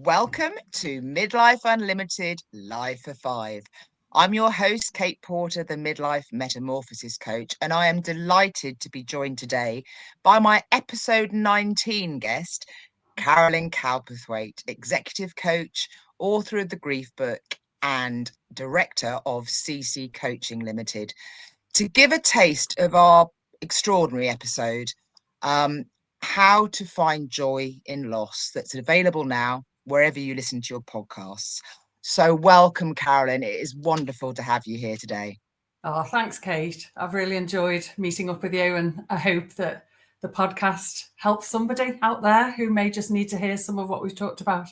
Welcome to Midlife Unlimited Live for Five. I'm your host, Kate Porter, the Midlife Metamorphosis Coach, and I am delighted to be joined today by my episode 19 guest, Carolyn Cowperthwaite, executive coach, author of the Grief Book, and director of CC Coaching Limited. To give a taste of our extraordinary episode, how to find joy in loss, that's available now wherever you listen to your podcasts. So welcome, Carolyn. It is wonderful to have you here today. Oh, thanks, Kate. I've really enjoyed meeting up with you, and I hope that the podcast helps somebody out there who may just need to hear some of what we've talked about.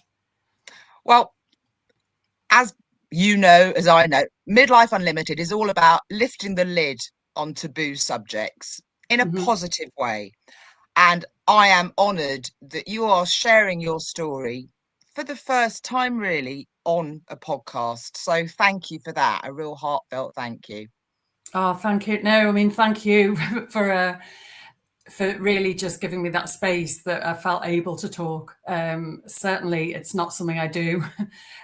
Well, as you know, as I know, Midlife Unlimited is all about lifting the lid on taboo subjects in a positive way. And I am honoured that you are sharing your story for the first time, really, on a podcast. So thank you for that. A real heartfelt thank you. Oh, thank you. No, I mean, thank you for really just giving me that space that I felt able to talk. Certainly, it's not something I do.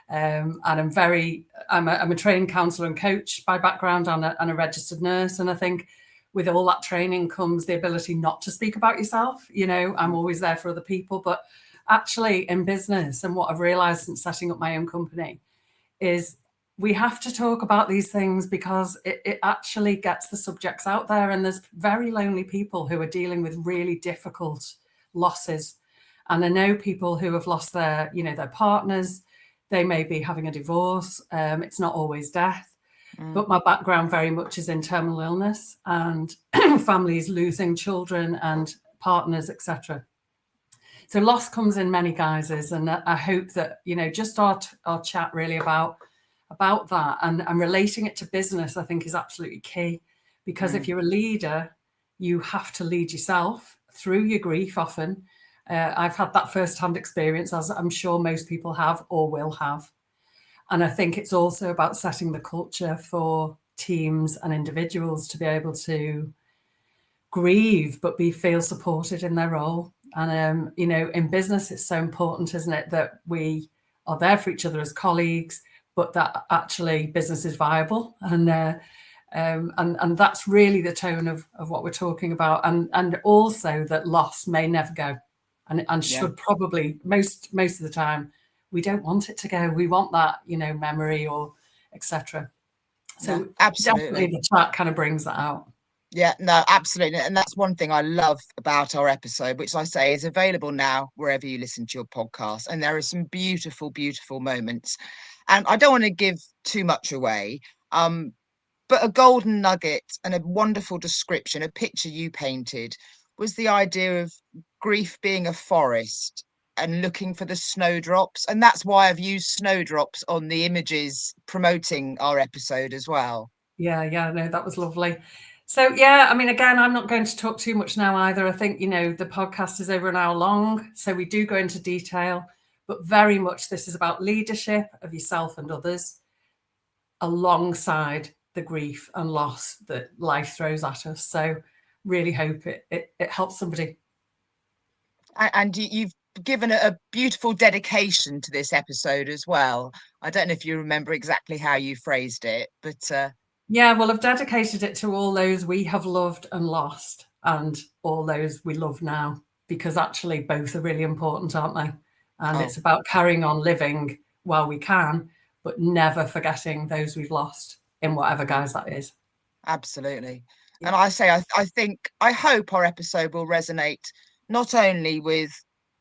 And I'm a trained counsellor and coach by background, and a registered nurse. And I think with all that training comes the ability not to speak about yourself. You know, I'm always there for other people. But actually in business, and what I've realised since setting up my own company, is we have to talk about these things because it actually gets the subjects out there. And there's very lonely people who are dealing with really difficult losses. And I know people who have lost their partners. They may be having a divorce. It's not always death. But my background very much is in terminal illness and families losing children and partners, etc. So loss comes in many guises. And I hope that, just our chat really about that and relating it to business, I think is absolutely key. Because if you're a leader, you have to lead yourself through your grief often. I've had that first-hand experience, as I'm sure most people have or will have. And I think it's also about setting the culture for teams and individuals to be able to grieve, but feel supported in their role. And, in business, it's so important, isn't it, that we are there for each other as colleagues, but that actually business is viable. And that's really the tone of what we're talking about. And also that loss may never go and should probably most of the time. We don't want it to go. We want that, memory or etc. So absolutely, the chat kind of brings that out. Yeah, no, absolutely. And that's one thing I love about our episode, which I say is available now wherever you listen to your podcast. And there are some beautiful, beautiful moments. And I don't want to give too much away, but a golden nugget and a wonderful description, a picture you painted, was the idea of grief being a forest and looking for the snowdrops. And that's why I've used snowdrops on the images promoting our episode as well. Yeah, no, that was lovely. So, yeah, I mean, again, I'm not going to talk too much now either. I think, the podcast is over an hour long, so we do go into detail, but very much this is about leadership of yourself and others alongside the grief and loss that life throws at us. So really hope it helps somebody. And you've given a beautiful dedication to this episode as well. I don't know if you remember exactly how you phrased it, but yeah, well, I've dedicated it to all those we have loved and lost and all those we love now, because actually both are really important, aren't they? And it's about carrying on living while we can, but never forgetting those we've lost in whatever guise that is. Absolutely. Yeah. And I hope our episode will resonate not only with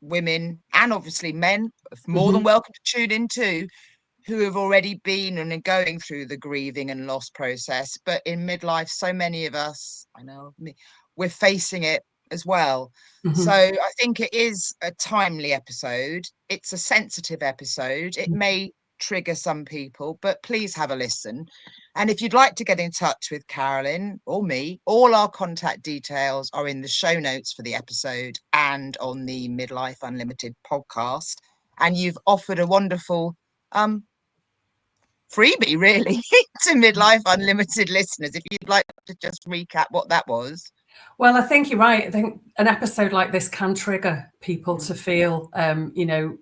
women and obviously men, more than welcome to tune in too, who have already been and are going through the grieving and loss process. But in midlife, so many of us, I know me, we're facing it as well. So I think it is a timely episode. It's a sensitive episode. It may trigger some people, but please have a listen. And if you'd like to get in touch with Carolyn or me, all our contact details are in the show notes for the episode and on the Midlife Unlimited podcast. And you've offered a wonderful freebie, really, to Midlife Unlimited listeners. If you'd like to just recap what that was. Well, I think you're right. I think an episode like this can trigger people to feel,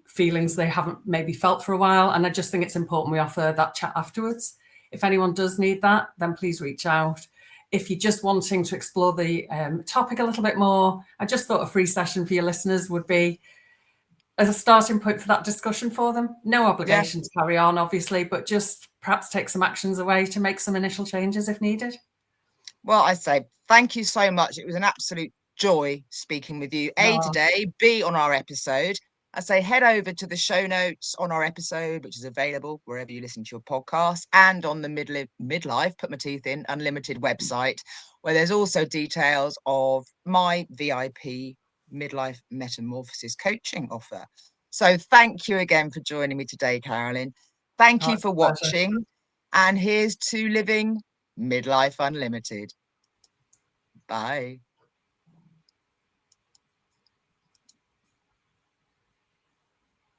feelings they haven't maybe felt for a while. And I just think it's important we offer that chat afterwards. If anyone does need that, then please reach out. If you're just wanting to explore the topic a little bit more, I just thought a free session for your listeners would be as a starting point for that discussion for them. No obligation to carry on, obviously, but just perhaps take some actions away to make some initial changes if needed. Well, I say thank you so much. It was an absolute joy speaking with you, A, today, B, on our episode. I say head over to the show notes on our episode, which is available wherever you listen to your podcast, and on the Midlife, put my teeth in, Unlimited website, where there's also details of my VIP Midlife Metamorphosis coaching offer. So thank you again for joining me today, Carolyn. Thank you for watching. And here's to living Midlife Unlimited. Bye.